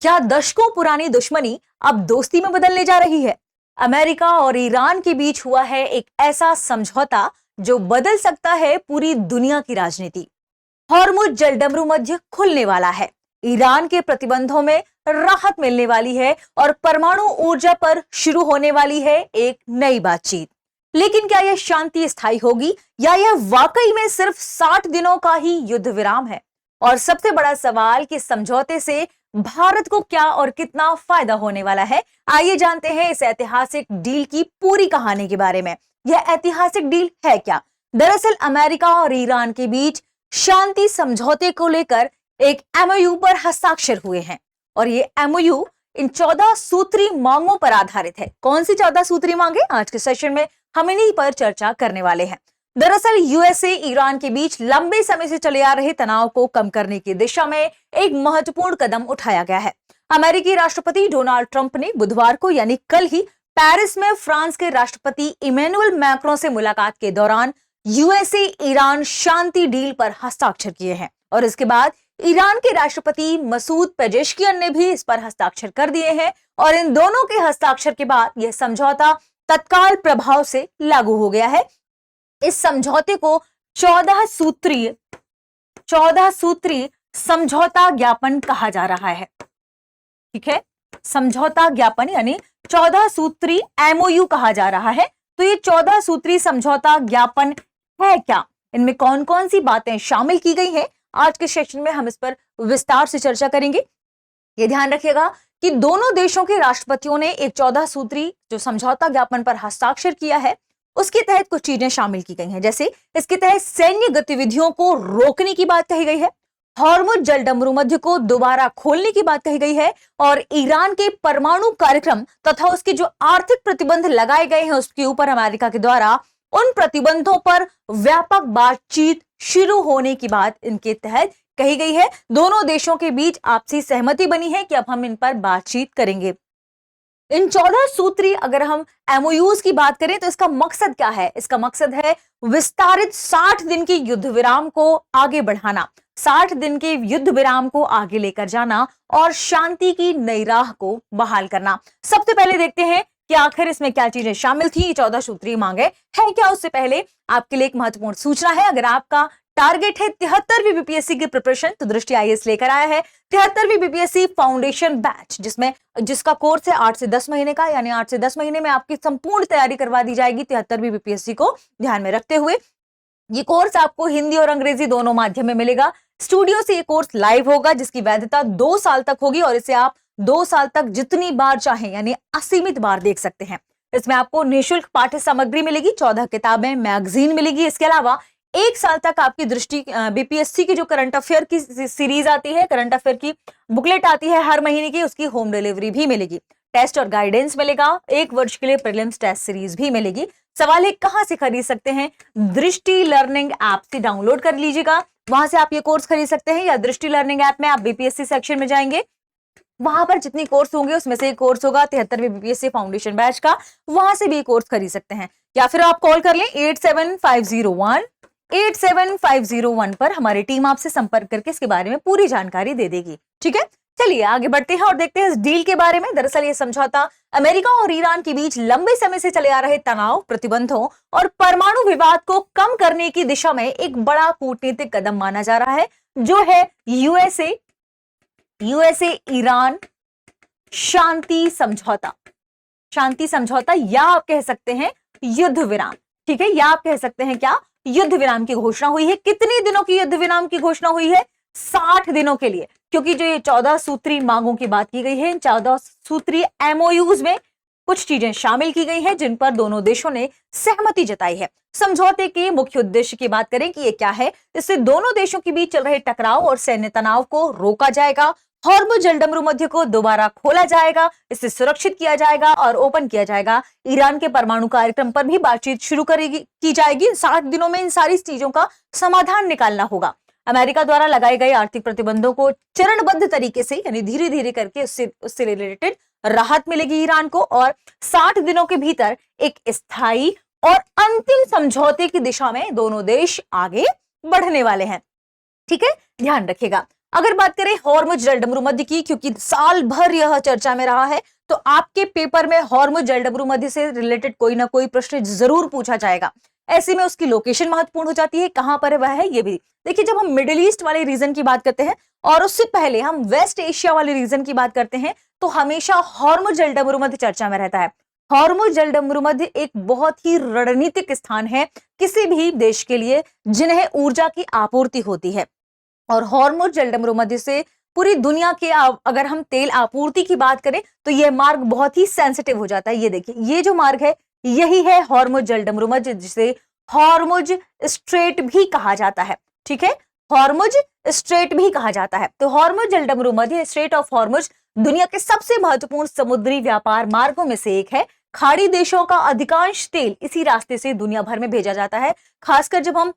क्या दशकों पुरानी दुश्मनी अब दोस्ती में बदलने जा रही है? अमेरिका और ईरान के बीच हुआ है एक ऐसा समझौता जो बदल सकता है पूरी दुनिया की राजनीति। हॉर्मुज जलडमरू मध्य खुलने वाला है, ईरान के प्रतिबंधों में राहत मिलने वाली है और परमाणु ऊर्जा पर शुरू होने वाली है एक नई बातचीत। लेकिन क्या यह शांति स्थायी होगी या यह वाकई में सिर्फ 60 दिनों का ही युद्ध विराम है? और सबसे बड़ा सवाल कि समझौते से भारत को क्या और कितना फायदा होने वाला है। आइए जानते हैं इस ऐतिहासिक डील की पूरी कहानी के बारे में। यह ऐतिहासिक डील है क्या? दरअसल अमेरिका और ईरान के बीच शांति समझौते को लेकर एक एमओयू पर हस्ताक्षर हुए हैं और ये एमओयू इन 14 सूत्री मांगों पर आधारित है। कौन सी 14 सूत्री मांगे? आज के सेशन में हम इन्हीं पर चर्चा करने वाले हैं। दरअसल यूएसए ईरान के बीच लंबे समय से चले आ रहे तनाव को कम करने की दिशा में एक महत्वपूर्ण कदम उठाया गया है। अमेरिकी राष्ट्रपति डोनाल्ड ट्रंप ने बुधवार को यानी कल ही पेरिस में फ्रांस के राष्ट्रपति इमैनुअल मैक्रों से मुलाकात के दौरान यूएसए ईरान शांति डील पर हस्ताक्षर किए हैं और इसके बाद ईरान के राष्ट्रपति मसूद पेजेश्कियन ने भी इस पर हस्ताक्षर कर दिए हैं और इन दोनों के हस्ताक्षर के बाद यह समझौता तत्काल प्रभाव से लागू हो गया है। इस समझौते को 14 सूत्री समझौता ज्ञापन कहा जा रहा है। ठीक है, समझौता ज्ञापन यानी 14 सूत्री एमओयू कहा जा रहा है। तो ये 14 सूत्री समझौता ज्ञापन है क्या? इनमें कौन कौन सी बातें शामिल की गई हैं? आज के सेशन में हम इस पर विस्तार से चर्चा करेंगे। ये ध्यान रखिएगा कि दोनों देशों के राष्ट्रपतियों ने एक 14 सूत्री जो समझौता ज्ञापन पर हस्ताक्षर किया है उसके तहत कुछ चीजें शामिल की गई हैं। जैसे इसके तहत सैन्य गतिविधियों को रोकने की बात कही गई है, हॉर्मुज जलडमरू मध्य को दोबारा खोलने की बात कही गई है और ईरान के परमाणु कार्यक्रम तथा उसके जो आर्थिक प्रतिबंध लगाए गए हैं उसके ऊपर अमेरिका के द्वारा उन प्रतिबंधों पर व्यापक बातचीत शुरू होने की बात इनके तहत कही गई है। दोनों देशों के बीच आपसी सहमति बनी है कि अब हम इन पर बातचीत करेंगे। इन 14 सूत्री अगर हम एमओयूज की बात करें तो इसका मकसद क्या है? इसका मकसद है विस्तारित 60 दिन के युद्ध विराम को आगे बढ़ाना, 60 दिन के युद्ध विराम को आगे लेकर जाना और शांति की नई राह को बहाल करना। सबसे पहले देखते हैं कि आखिर इसमें क्या चीजें शामिल थी। 14 सूत्री मांगे है क्या? उससे पहले आपके लिए एक महत्वपूर्ण सूचना है। अगर आपका टारगेट है 73वीं बीपीएससी की प्रिपरेशन तो दृष्टि आईएएस लेकर आया है 73वीं बीपीएससी फाउंडेशन बैच, जिसका कोर्स है 8 से 10 महीने का, यानी 8 से 10 महीने में आपकी संपूर्ण तैयारी करवा दी जाएगी 73वीं बीपीएससी को ध्यान में रखते हुए। ये कोर्स आपको हिंदी और अंग्रेजी दोनों माध्यम में मिलेगा। स्टूडियो से ये कोर्स लाइव होगा जिसकी वैधता 2 साल तक होगी और इसे आप 2 साल तक जितनी बार चाहें यानी असीमित बार देख सकते हैं। इसमें आपको निःशुल्क पाठ्य सामग्री मिलेगी, 14 किताबें, मैगजीन मिलेगी। इसके अलावा 1 साल तक आपकी दृष्टि बीपीएससी की जो करंट अफेयर की सीरीज आती है, करंट अफेयर की बुकलेट आती है हर महीने की, उसकी होम डिलीवरी भी मिलेगी। टेस्ट और गाइडेंस मिलेगा, 1 वर्ष के लिए प्रीलिम्स टेस्ट सीरीज भी मिलेगी। सवाल है कहां से खरीद सकते हैं? दृष्टि लर्निंग ऐप से डाउनलोड कर लीजिएगा, वहां से आप ये कोर्स खरीद सकते हैं, या दृष्टि लर्निंग ऐप में आप बीपीएससी सेक्शन में जाएंगे, वहां पर जितनी कोर्स होंगे उसमें से एक कोर्स होगा 73वीं बीपीएससी फाउंडेशन बैच का, वहां से भी कोर्स खरीद सकते हैं। या फिर आप कॉल कर लें 87501 पर, हमारी टीम आपसे संपर्क करके इसके बारे में पूरी जानकारी दे देगी। ठीक है, चलिए आगे बढ़ते हैं और देखते हैं इस डील के बारे में। दरअसल ये समझौता अमेरिका और ईरान के बीच लंबे समय से चले आ रहे तनाव, प्रतिबंधों और परमाणु विवाद को कम करने की दिशा में एक बड़ा कूटनीतिक कदम माना जा रहा है, जो है यूएसए ईरान शांति समझौता। शांति समझौता या आप कह सकते हैं युद्ध विराम। ठीक है, या आप कह सकते हैं क्या? युद्ध विराम की घोषणा हुई है। कितने दिनों की युद्ध विराम की घोषणा हुई है? 60 दिनों के लिए, क्योंकि जो ये 14 सूत्री मांगों की बात की गई है, इन 14 सूत्री एमओयूज में कुछ चीजें शामिल की गई हैं जिन पर दोनों देशों ने सहमति जताई है। समझौते के मुख्य उद्देश्य की बात करें कि ये क्या है, इससे दोनों देशों के बीच चल रहे टकराव और सैन्य तनाव को रोका जाएगा, हॉर्मुज जलडमरू मध्य को दोबारा खोला जाएगा, इसे सुरक्षित किया जाएगा और ओपन किया जाएगा, ईरान के परमाणु कार्यक्रम पर भी बातचीत शुरू की जाएगी। 60 दिनों में इन सारी चीजों का समाधान निकालना होगा। अमेरिका द्वारा लगाए गए आर्थिक प्रतिबंधों को चरणबद्ध तरीके से यानी धीरे धीरे करके उससे रिलेटेड राहत मिलेगी ईरान को और 60 दिनों के भीतर एक स्थायी और अंतिम समझौते की दिशा में दोनों देश आगे बढ़ने वाले हैं। ठीक है, ध्यान रखिएगा। अगर बात करें हॉर्मुज जल डमरू मध्य की, क्योंकि साल भर यह चर्चा में रहा है, तो आपके पेपर में हॉर्मुज जल डमरू मध्य से रिलेटेड कोई ना कोई प्रश्न जरूर पूछा जाएगा। ऐसे में उसकी लोकेशन महत्वपूर्ण हो जाती है, कहां पर वह है ये भी। देखिए, जब हम मिडिल ईस्ट वाले रीजन की बात करते हैं और उससे पहले हम वेस्ट एशिया वाले रीजन की बात करते हैं, तो हमेशा हॉर्मुज जल डमरू मध्य चर्चा में रहता है। हॉर्मुज जल डमरू मध्य एक बहुत ही रणनीतिक स्थान है किसी भी देश के लिए जिन्हें ऊर्जा की आपूर्ति होती है। और हॉर्मुज जल डमरू मध्य से पूरी दुनिया के अगर हम तेल आपूर्ति की बात करें तो यह मार्ग बहुत ही सेंसिटिव हो जाता है। ये देखिए, ये जो मार्ग है यही है हॉर्मुज जल डमरू मध्य, जिसे हॉर्मुज स्ट्रेट भी कहा जाता है। ठीक है, हॉर्मुज स्ट्रेट भी कहा जाता है। तो हॉर्मुज जल डमरू मध्य, स्ट्रेट ऑफ हॉर्मुज, दुनिया के सबसे महत्वपूर्ण समुद्री व्यापार मार्गों में से एक है। खाड़ी देशों का अधिकांश तेल इसी रास्ते से दुनिया भर में भेजा जाता है। खासकर जब हम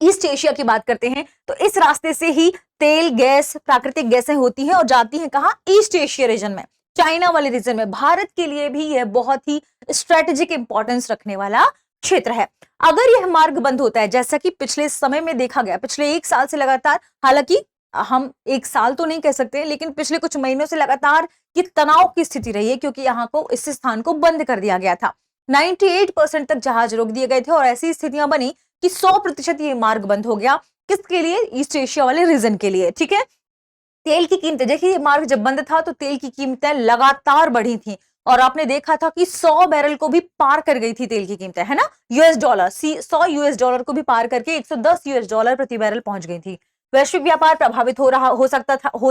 ईस्ट एशिया की बात करते हैं तो इस रास्ते से ही तेल, गैस, प्राकृतिक गैसें होती हैं और जाती हैं कहां? ईस्ट एशिया रीजन में, चाइना वाले रीजन में। भारत के लिए भी यह बहुत ही स्ट्रेटेजिक इंपॉर्टेंस रखने वाला क्षेत्र है। अगर यह मार्ग बंद होता है, जैसा कि पिछले समय में देखा गया, पिछले एक साल से लगातार, हालांकि हम एक साल तो नहीं कह सकते, लेकिन पिछले कुछ महीनों से लगातार ये तनाव की स्थिति रही है, क्योंकि यहाँ को, इस स्थान को बंद कर दिया गया था। 98% तक जहाज रोक दिए गए थे और ऐसी स्थितियां बनी कि 100% ये मार्ग बंद हो गया। किसके लिए? ईस्ट एशिया वाले रीजन के लिए। ठीक है, तेल की कीमतें देखिए, ये मार्ग जब बंद था तो तेल की कीमतें लगातार बढ़ी थी और आपने देखा था कि 100 बैरल को भी पार कर गई थी तेल की कीमतें, है ना? यूएस डॉलर, 100 यूएस डॉलर को भी पार करके 110 यूएस डॉलर प्रति बैरल पहुंच गई थी। वैश्विक व्यापार प्रभावित हो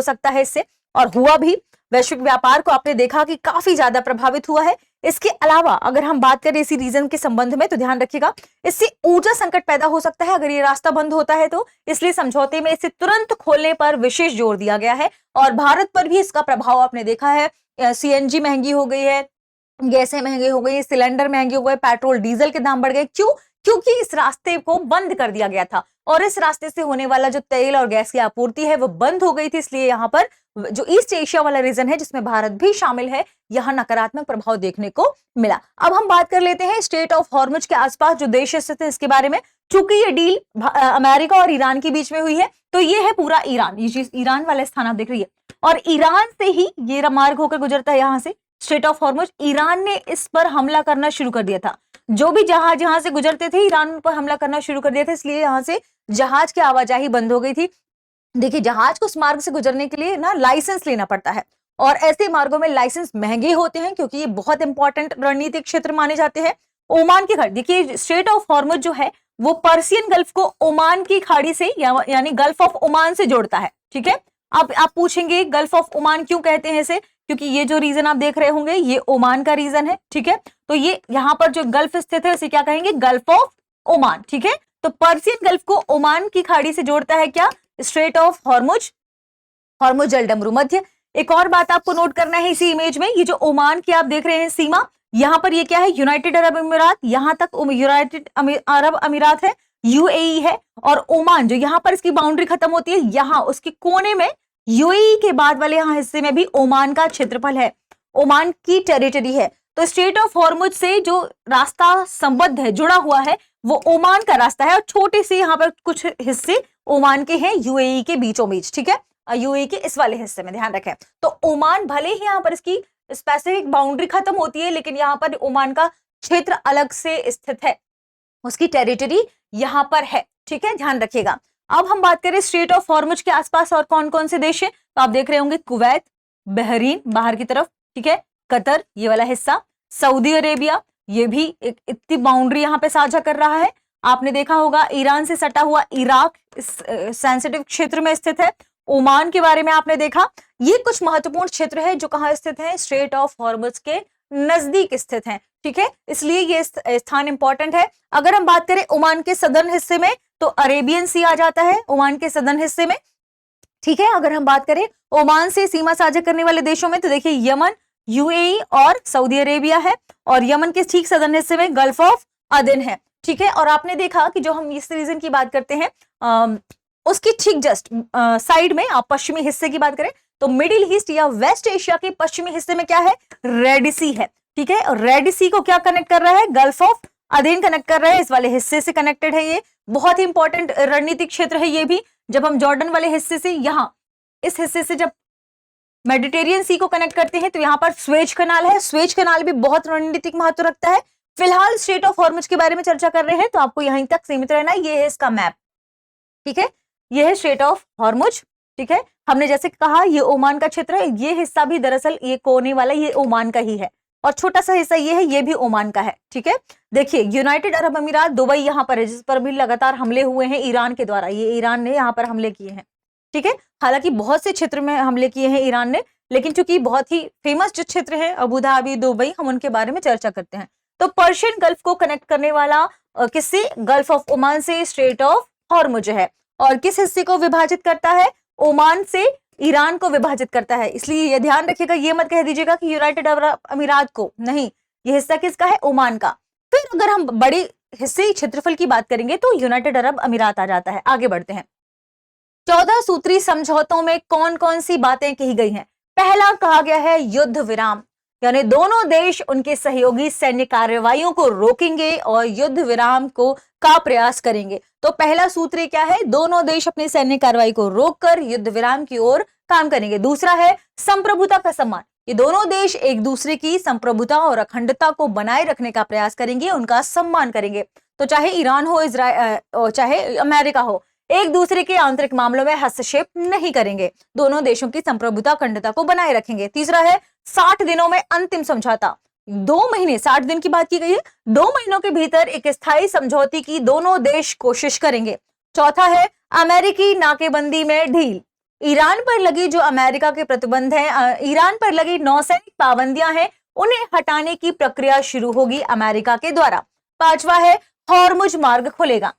सकता है इससे, और हुआ भी। वैश्विक व्यापार को आपने देखा कि काफी ज्यादा प्रभावित हुआ है। इसके अलावा अगर हम बात करें इसी रीजन के संबंध में, तो ध्यान रखिएगा, इससे ऊर्जा संकट पैदा हो सकता है अगर ये रास्ता बंद होता है तो। इसलिए समझौते में इसे तुरंत खोलने पर विशेष जोर दिया गया है और भारत पर भी इसका प्रभाव आपने देखा है। सीएनजी महंगी हो गई है, गैसें महंगी हो गई, सिलेंडर महंगे हो गए, पेट्रोल डीजल के दाम बढ़ गए। क्यों? क्योंकि इस रास्ते को बंद कर दिया गया था और इस रास्ते से होने वाला जो तेल और गैस की आपूर्ति है वो बंद हो गई थी। इसलिए यहाँ पर जो ईस्ट एशिया वाला रीजन है, जिसमें भारत भी शामिल है, यहाँ नकारात्मक प्रभाव देखने को मिला। अब हम बात कर लेते हैं स्ट्रेट ऑफ हॉर्मुज के आसपास जो देश स्थित है इसके बारे में। चूंकि ये डील अमेरिका और ईरान के बीच में हुई है, तो ये है पूरा ईरान, ये चीज ईरान वाला स्थान आप देख रही है, और ईरान से ही ये मार्ग होकर गुजरता है यहाँ से स्ट्रेट ऑफ हॉर्मुज। ईरान ने इस पर हमला करना शुरू कर दिया था। जो भी जहाज यहाँ से गुजरते थे, ईरान पर हमला करना शुरू कर दिया था, इसलिए यहाँ से जहाज की आवाजाही बंद हो गई थी। देखिए, जहाज को उस मार्ग से गुजरने के लिए ना लाइसेंस लेना पड़ता है और ऐसे मार्गों में लाइसेंस महंगे होते हैं क्योंकि ये बहुत इंपॉर्टेंट रणनीतिक क्षेत्र माने जाते हैं। ओमान की खाड़ी, देखिए स्ट्रेट ऑफ हॉर्मुज जो है वो पर्सियन गल्फ को ओमान की खाड़ी से यानी गल्फ ऑफ ओमान से जोड़ता है। ठीक है, अब आप पूछेंगे गल्फ ऑफ ओमान क्यों कहते हैं इसे? क्योंकि ये जो रीजन आप देख रहे होंगे ये ओमान का रीजन है। ठीक है, तो ये यहाँ पर जो गल्फ स्थित है उसे क्या कहेंगे? Gulf of Oman. ठीक है, तो पर्सियन गल्फ को ओमान की खाड़ी से जोड़ता है क्या? स्ट्रेट ऑफ हॉर्मुज, हॉर्मुज जल डमरू मध्य। एक और बात आपको नोट करना है इसी इमेज में, ये जो ओमान की आप देख रहे हैं सीमा, यहाँ पर ये क्या है? यूनाइटेड अरब अमीरात, यहाँ तक यूनाइटेड अरब अमीरात है, यूएई है, और ओमान जो यहाँ पर इसकी बाउंड्री खत्म होती है, यहाँ उसके कोने में यूएई के बाद वाले यहाँ हिस्से में भी ओमान का क्षेत्रफल है, ओमान की टेरिटरी है। तो स्ट्रेट ऑफ हॉर्मुज से जो रास्ता संबद्ध है, जुड़ा हुआ है, वो ओमान का रास्ता है और छोटे से यहाँ पर कुछ हिस्से ओमान के हैं यूएई के बीचों बीच। ठीक है, यूएई के इस वाले हिस्से में ध्यान रखें। तो ओमान भले ही यहाँ पर इसकी स्पेसिफिक बाउंड्री खत्म होती है, लेकिन यहाँ पर ओमान का क्षेत्र अलग से स्थित है, उसकी टेरिटरी यहाँ पर है। ठीक है, ध्यान रखिएगा। अब हम बात करें स्ट्रेट ऑफ हॉर्मुज के आसपास और कौन कौन से देश है, तो आप देख रहे होंगे कुवैत, बहरीन बाहर की तरफ, ठीक है, कतर ये वाला हिस्सा, सऊदी अरेबिया ये भी एक इतनी बाउंड्री यहाँ पे साझा कर रहा है। आपने देखा होगा ईरान से सटा हुआ इराक इस सेंसिटिव क्षेत्र में स्थित है। ओमान के बारे में आपने देखा। ये कुछ महत्वपूर्ण क्षेत्र है जो कहाँ स्थित है? स्ट्रेट ऑफ हॉर्मुज के नजदीक स्थित है। ठीक है, इसलिए ये स्थान इंपॉर्टेंट है। अगर हम बात करें ओमान के सदर्न हिस्से में, तो अरेबियन सी आ जाता है ओमान के सदर्न हिस्से में। ठीक है, अगर हम बात करें ओमान से सीमा साझा करने वाले देशों में, तो देखिए यमन, यूएई और सऊदी अरेबिया है, और यमन के ठीक सदर्न हिस्से में गल्फ ऑफ अदन है। ठीक है, और आपने देखा कि जो हम इस रीजन की बात करते हैं उसकी ठीक जस्ट साइड में आप पश्चिमी हिस्से की बात करें तो मिडिल ईस्ट या वेस्ट एशिया के पश्चिमी हिस्से में क्या है? रेड सी है। ठीक है, और रेड सी को क्या कनेक्ट कर रहा है? गल्फ ऑफ अदन कनेक्ट कर रहा है, इस वाले हिस्से से कनेक्टेड है। ये बहुत ही इंपॉर्टेंट रणनीतिक क्षेत्र है। ये भी जब हम जॉर्डन वाले हिस्से से यहाँ इस हिस्से से जब मेडिटेरियन सी को कनेक्ट करते हैं तो यहाँ पर स्वेज कनाल है। स्वेज कनाल भी बहुत रणनीतिक महत्व रखता है। फिलहाल स्ट्रेट ऑफ हॉर्मुज के बारे में चर्चा कर रहे हैं तो आपको यहीं तक सीमित रहना है। ये है इसका मैप, ठीक है, ये है स्ट्रेट ऑफ हॉर्मुज, ठीक है। हमने जैसे कहा ये ओमान का क्षेत्र है, ये हिस्सा भी दरअसल ये कोने वाला ये ओमान का ही है, और छोटा सा हिस्सा ये है, ये भी ओमान का है, ठीक है। देखिए यूनाइटेड अरब अमीरात, दुबई यहाँ पर है, जिस पर भी लगातार हमले हुए हैं ईरान के द्वारा। ये ईरान ने यहाँ पर हमले किए हैं, ठीक है। हालांकि बहुत से क्षेत्र में हमले किए हैं ईरान ने, लेकिन चूंकि बहुत ही फेमस जो क्षेत्र है अबू धाबी, दुबई, हम उनके बारे में चर्चा करते हैं। तो पर्शियन गल्फ को कनेक्ट करने वाला किससे, गल्फ ऑफ ओमान से स्ट्रेट ऑफ हॉर्मुज है। और किस हिस्से को विभाजित करता है, ओमान से ईरान को विभाजित करता है। इसलिए ये ध्यान रखिएगा, ये मत कह दीजिएगा कि यूनाइटेड अरब अमीरात को, नहीं, ये हिस्सा किसका है, ओमान का। फिर अगर हम बड़े हिस्से क्षेत्रफल की बात करेंगे तो यूनाइटेड अरब अमीरात आ जाता है। आगे बढ़ते हैं। 14 सूत्री समझौतों में कौन कौन सी बातें कही गई हैं। पहला कहा गया है युद्ध विराम, यानी दोनों देश उनके सहयोगी सैन्य कार्रवाइयों को रोकेंगे और युद्ध विराम का प्रयास करेंगे। तो पहला सूत्र क्या है, दोनों देश अपनी सैन्य कार्रवाई को रोककर युद्ध विराम की ओर काम करेंगे। दूसरा है संप्रभुता का सम्मान, ये दोनों देश एक दूसरे की संप्रभुता और अखंडता को बनाए रखने का प्रयास करेंगे, उनका सम्मान करेंगे। तो चाहे ईरान हो, इजराइल, चाहे अमेरिका हो, एक दूसरे के आंतरिक मामलों में हस्तक्षेप नहीं करेंगे, दोनों देशों की संप्रभुता अखंडता को बनाए रखेंगे। तीसरा है 60 दिनों में अंतिम समझौता, 2 महीने, 60 दिन की बात की गई है, 2 महीनों के भीतर एक स्थायी समझौते की दोनों देश कोशिश करेंगे। चौथा है अमेरिकी नाकेबंदी में ढील, ईरान पर लगी जो अमेरिका के प्रतिबंध हैं, ईरान पर लगी नौसैनिक पाबंदियां हैं, उन्हें हटाने की प्रक्रिया शुरू होगी अमेरिका के द्वारा। पांचवा है हॉर्मुज मार्ग खुलेगा,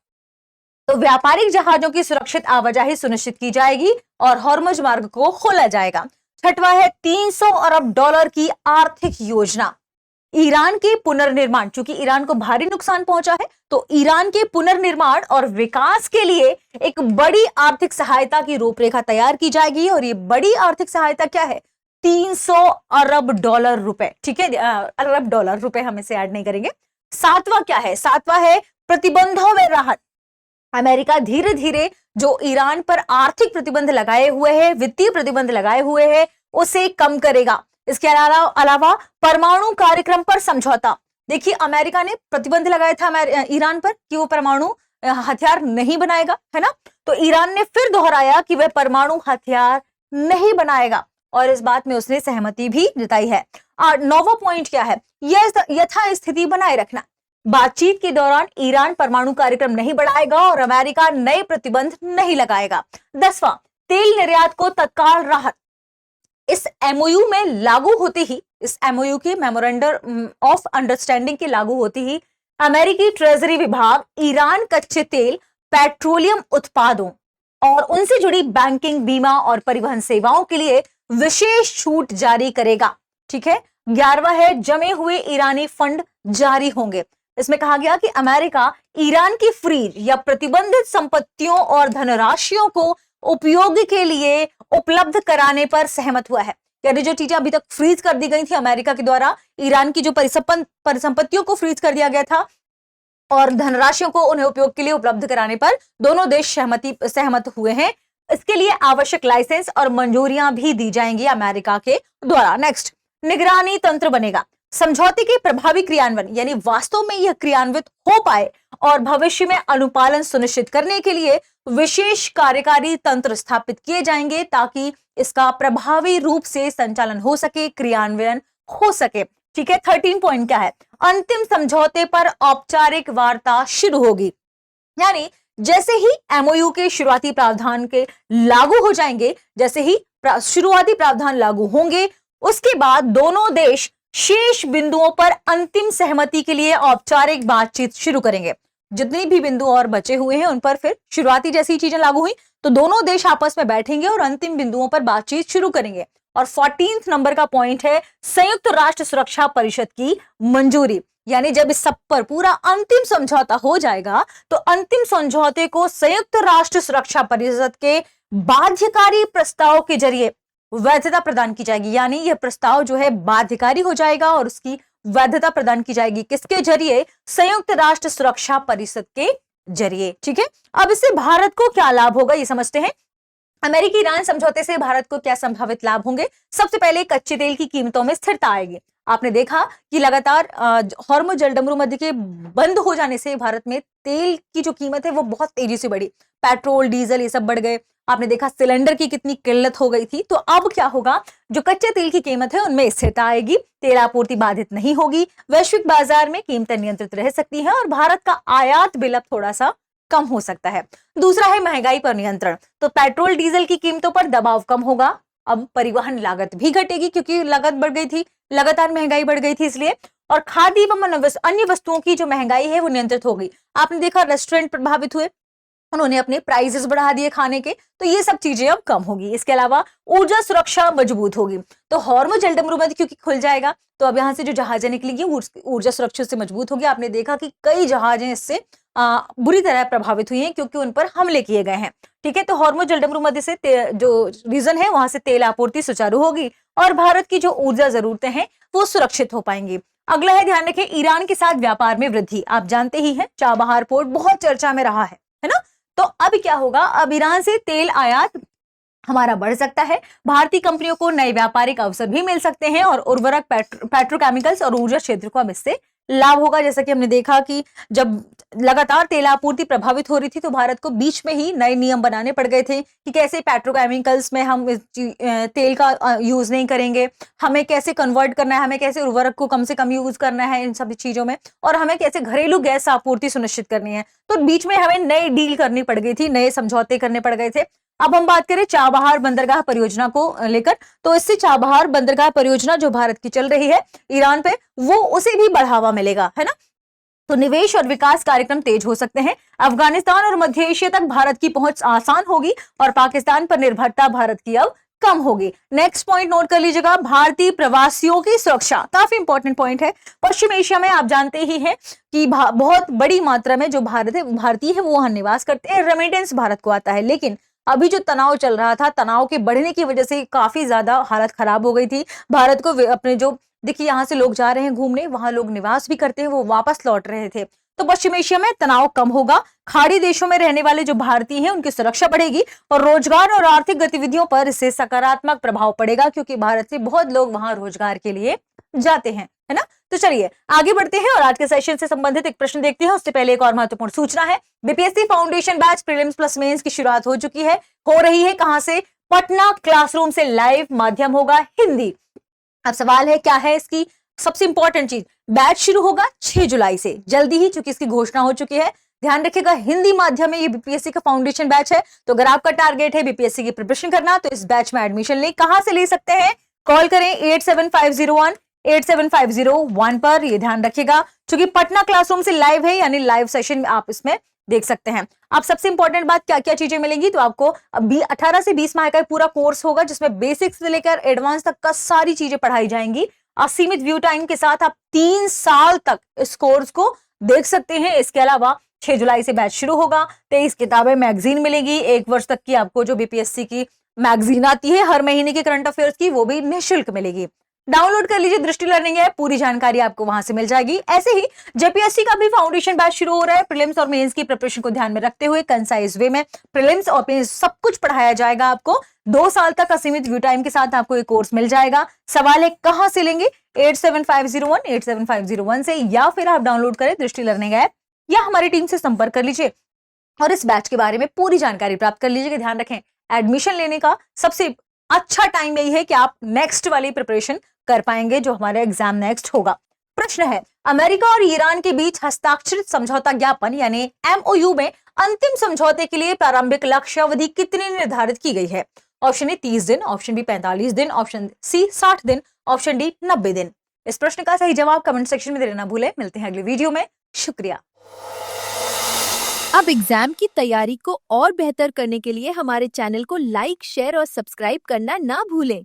तो व्यापारिक जहाजों की सुरक्षित आवाजाही सुनिश्चित की जाएगी और हॉर्मुज मार्ग को खोला जाएगा। छठवा है 300 अरब डॉलर की आर्थिक योजना, ईरान के पुनर्निर्माण, चूंकि ईरान को भारी नुकसान पहुंचा है तो ईरान के पुनर्निर्माण और विकास के लिए एक बड़ी आर्थिक सहायता की रूपरेखा तैयार की जाएगी। और ये बड़ी आर्थिक सहायता क्या है, 300 अरब डॉलर रुपए, ठीक है, अरब डॉलर रुपए हम इसे ऐड नहीं करेंगे। सातवां क्या है, सातवां है प्रतिबंधों में राहत, अमेरिका धीरे धीरे जो ईरान पर आर्थिक प्रतिबंध लगाए हुए हैं, वित्तीय प्रतिबंध लगाए हुए हैं, उसे कम करेगा। इसके अलावा परमाणु कार्यक्रम पर समझौता, देखिए अमेरिका ने प्रतिबंध लगाया था ईरान पर कि वो परमाणु हथियार नहीं बनाएगा, है ना। तो ईरान ने फिर दोहराया कि वह परमाणु हथियार नहीं बनाएगा और इस बात में उसने सहमति भी जताई है। और 9वां पॉइंट क्या है, यथास्थिति बनाए रखना, बातचीत के दौरान ईरान परमाणु कार्यक्रम नहीं बढ़ाएगा और अमेरिका नए प्रतिबंध नहीं लगाएगा। 10वां तेल निर्यात को तत्काल राहत, इस एमओयू में लागू होते ही, इस एमओयू के मेमोरेंडम ऑफ अंडरस्टैंडिंग के लागू होते ही अमेरिकी ट्रेजरी विभाग ईरान कच्चे तेल, पेट्रोलियम उत्पादों और उनसे जुड़ी बैंकिंग, बीमा और परिवहन सेवाओं के लिए विशेष छूट जारी करेगा, ठीक है। 11वां है जमे हुए ईरानी फंड जारी होंगे, इसमें कहा गया कि अमेरिका ईरान की फ्रीज या प्रतिबंधित संपत्तियों और धनराशियों को उपयोग के लिए उपलब्ध कराने पर सहमत हुआ है। यानी जो चीजें अभी तक फ्रीज कर दी गई थी अमेरिका के द्वारा, ईरान की जो परिसंपत्तियों को फ्रीज कर दिया गया था और धनराशियों को उन्हें उपयोग के लिए उपलब्ध कराने पर दोनों देश सहमत हुए हैं। इसके लिए आवश्यक लाइसेंस और मंजूरियां भी दी जाएंगी अमेरिका के द्वारा। नेक्स्ट, निगरानी तंत्र बनेगा, समझौते के प्रभावी क्रियान्वयन, यानी वास्तव में यह क्रियान्वित हो पाए और भविष्य में अनुपालन सुनिश्चित करने के लिए विशेष कार्यकारी तंत्र स्थापित किए जाएंगे ताकि इसका प्रभावी रूप से संचालन हो सके, क्रियान्वयन हो सके, ठीक है। 13 पॉइंट क्या है, अंतिम समझौते पर औपचारिक वार्ता शुरू होगी, यानी जैसे ही एमओयू के शुरुआती प्रावधान के लागू हो जाएंगे, जैसे ही शुरुआती प्रावधान लागू होंगे, उसके बाद दोनों देश शेष बिंदुओं पर अंतिम सहमति के लिए औपचारिक बातचीत शुरू करेंगे। जितने भी बिंदु और बचे हुए हैं उन पर फिर शुरुआती जैसी चीजें लागू हुई तो दोनों देश आपस में बैठेंगे और अंतिम बिंदुओं पर बातचीत शुरू करेंगे। और 14 नंबर का पॉइंट है संयुक्त राष्ट्र सुरक्षा परिषद की मंजूरी, यानी जब इस सब पर पूरा अंतिम समझौता हो जाएगा तो अंतिम समझौते को संयुक्त राष्ट्र सुरक्षा परिषद के बाध्यकारी प्रस्ताव के जरिए वैधता प्रदान की जाएगी, यानी यह प्रस्ताव जो है बाध्यकारी हो जाएगा और उसकी वैधता प्रदान की जाएगी किसके जरिए, संयुक्त राष्ट्र सुरक्षा परिषद के जरिए, ठीक है। अब इससे भारत को क्या लाभ होगा ये समझते हैं। अमेरिकी ईरान समझौते से भारत को क्या संभावित लाभ होंगे? सबसे पहले कच्चे तेल की कीमतों में स्थिरता आएगी। आपने देखा कि लगातार हॉर्मुज़ जलडमरू मध्य के बंद हो जाने से भारत में तेल की जो कीमत है वो बहुत तेजी से बढ़ी। पेट्रोल, डीजल ये सब बढ़ गए। आपने देखा सिलेंडर की कितनी किल्लत हो गई थी। तो अब क्या होगा, जो कच्चे तेल की कीमत है उनमें स्थिरता आएगी, तेल आपूर्ति बाधित नहीं होगी, वैश्विक बाजार में कीमतें नियंत्रित रह सकती हैं और भारत का आयात बिलप थोड़ा सा कम हो सकता है। दूसरा है महंगाई पर नियंत्रण। तो पेट्रोल डीजल की कीमतों पर दबाव कम होगा। अब परिवहन लागत भी घटेगी क्योंकि लागत बढ़ गई थी, लगातार महंगाई बढ़ गई थी इसलिए। और खाद्य एवं अन्य वस्तुओं की जो महंगाई है वो नियंत्रित हो गई। आपने देखा रेस्टोरेंट प्रभावित हुए, उन्होंने अपने प्राइसेस बढ़ा दिए खाने के, तो ये सब चीजें अब कम होगी। इसके अलावा ऊर्जा सुरक्षा मजबूत होगी। तो हॉर्मुज़ जलडमरू बंद क्योंकि खुल जाएगा, तो अब यहाँ से जो जहाजें निकलेंगी ऊर्जा सुरक्षा से मजबूत होगी। आपने देखा कि कई जहाजें इससे बुरी तरह प्रभावित हुई हैं क्योंकि उन पर हमले किए गए हैं। ठीक है, तो हॉर्मुज़ जलडमरू मध्य से जो रीजन है वहां से तेल आपूर्ति सुचारू होगी और भारत की जो ऊर्जा जरूरतें हैं वो सुरक्षित हो पाएंगी। अगला है, ध्यान रखें, ईरान के साथ व्यापार में वृद्धि। आप जानते ही हैं चाबहार पोर्ट बहुत चर्चा में रहा है ना। तो अब क्या होगा, अब ईरान से तेल आयात हमारा बढ़ सकता है। भारतीय कंपनियों को नए व्यापारिक अवसर भी मिल सकते हैं और उर्वरक, पेट्रोकेमिकल्स और ऊर्जा क्षेत्र को अब इससे लाभ होगा। जैसा कि हमने देखा कि जब लगातार तेल आपूर्ति प्रभावित हो रही थी तो भारत को बीच में ही नए नियम बनाने पड़ गए थे कि कैसे पेट्रोकेमिकल्स में हम तेल का यूज नहीं करेंगे, हमें कैसे कन्वर्ट करना है, हमें कैसे उर्वरक को कम से कम यूज करना है इन सभी चीजों में, और हमें कैसे घरेलू गैस आपूर्ति सुनिश्चित करनी है। तो बीच में हमें नई डील करनी पड़ गई थी, नए समझौते करने पड़ गए थे। अब हम बात करें चाबहार बंदरगाह परियोजना को लेकर, तो इससे चाबहार बंदरगाह परियोजना जो भारत की चल रही है ईरान पे, वो उसे भी बढ़ावा मिलेगा, है ना। तो निवेश और विकास कार्यक्रम तेज हो सकते हैं। अफगानिस्तान और मध्य एशिया तक भारत की पहुंच आसान होगी और पाकिस्तान पर निर्भरता भारत की अब कम होगी। नेक्स्ट पॉइंट नोट कर लीजिएगा, भारतीय प्रवासियों की सुरक्षा, काफी इंपॉर्टेंट पॉइंट है। पश्चिम एशिया में आप जानते ही हैं कि बहुत बड़ी मात्रा में जो भारतीय है वो वहां निवास करते हैं, रेमिटेंस भारत को आता है। लेकिन अभी जो तनाव चल रहा था, तनाव के बढ़ने की वजह से काफी ज्यादा हालत खराब हो गई थी। भारत को अपने जो, देखिए यहाँ से लोग जा रहे हैं घूमने, वहां लोग निवास भी करते हैं, वो वापस लौट रहे थे। तो पश्चिम एशिया में तनाव कम होगा, खाड़ी देशों में रहने वाले जो भारतीय हैं उनकी सुरक्षा बढ़ेगी और रोजगार और आर्थिक गतिविधियों पर इससे सकारात्मक प्रभाव पड़ेगा क्योंकि भारत से बहुत लोग वहां रोजगार के लिए जाते हैं, है ना। तो चलिए आगे बढ़ते हैं और आज के सेशन से संबंधित एक प्रश्न देखते हैं। उससे पहले एक और महत्वपूर्ण सूचना है, BPSC foundation batch prelims plus mains की शुरुआत हो चुकी है। हो रही है कहां से? पटना क्लासरूम से। लाइव माध्यम होगा हिंदी। अब सवाल है क्या है इसकी सबसे इंपॉर्टेंट चीज, बैच शुरू होगा 6 जुलाई से, जल्दी ही, चूंकि इसकी घोषणा हो चुकी है। ध्यान रखिएगा हिंदी माध्यम में ये बीपीएससी का फाउंडेशन बैच है। तो अगर आपका टारगेट है बीपीएससी की प्रिपरेशन करना तो इस बैच में एडमिशन ले। कहां से ले सकते हैं? कॉल करें 8750187501 पर। ये ध्यान रखिएगा क्योंकि पटना क्लासरूम से लाइव है, यानी लाइव सेशन आप इसमें देख सकते हैं। आप सबसे इंपॉर्टेंट बात, क्या क्या चीजें मिलेंगी, तो आपको 18 से 20 माह का पूरा कोर्स होगा जिसमें बेसिक्स से लेकर एडवांस तक का सारी चीजें पढ़ाई जाएंगी। असीमित व्यू टाइम के साथ आप 3 साल तक इस कोर्स को देख सकते हैं। इसके अलावा 6 जुलाई से बैच शुरू होगा। 23 किताबें, मैगजीन मिलेगी, 1 वर्ष तक की आपको जो बीपीएससी की मैगजीन आती है हर महीने के करंट अफेयर्स की, वो भी निःशुल्क मिलेगी। डाउनलोड कर लीजिए दृष्टि लर्निंग ऐप, पूरी जानकारी आपको वहां से मिल जाएगी। ऐसे ही जेपीएससी का भी फाउंडेशन बैच शुरू हो रहा है। प्रीलिम्स और मेंस की प्रिपरेशन को ध्यान में रखते हुए कंसाइज वे में प्रीलिम्स और मेंस सब कुछ पढ़ाया जाएगा आपको। 2 साल तक असीमित व्यू टाइम के साथ आपको एक कोर्स मिल जाएगा। सवाल है कहां से लेंगे? 8750187501 से, या फिर आप डाउनलोड करें दृष्टि लर्निंग ऐप या हमारी टीम से संपर्क कर लीजिए और इस बैच के बारे में पूरी जानकारी प्राप्त कर लीजिए। ध्यान रखें एडमिशन लेने का सबसे अच्छा टाइम यही है कि आप नेक्स्ट वाली प्रिपरेशन कर पाएंगे जो हमारा एग्जाम नेक्स्ट होगा। प्रश्न है, अमेरिका और ईरान के बीच हस्ताक्षरित समझौता ज्ञापन यानी एमओयू में अंतिम समझौते के लिए प्रारंभिक लक्ष्य अवधि कितनी निर्धारित की गई है? ऑप्शन ए 30 दिन, ऑप्शन बी 45 दिन, ऑप्शन सी 60 दिन, ऑप्शन डी 90 दिन। इस प्रश्न का सही जवाब कमेंट सेक्शन में देना भूलें। मिलते हैं अगले वीडियो में, शुक्रिया। अब एग्जाम की तैयारी को और बेहतर करने के लिए हमारे चैनल को लाइक, शेयर और सब्सक्राइब करना ना भूलें।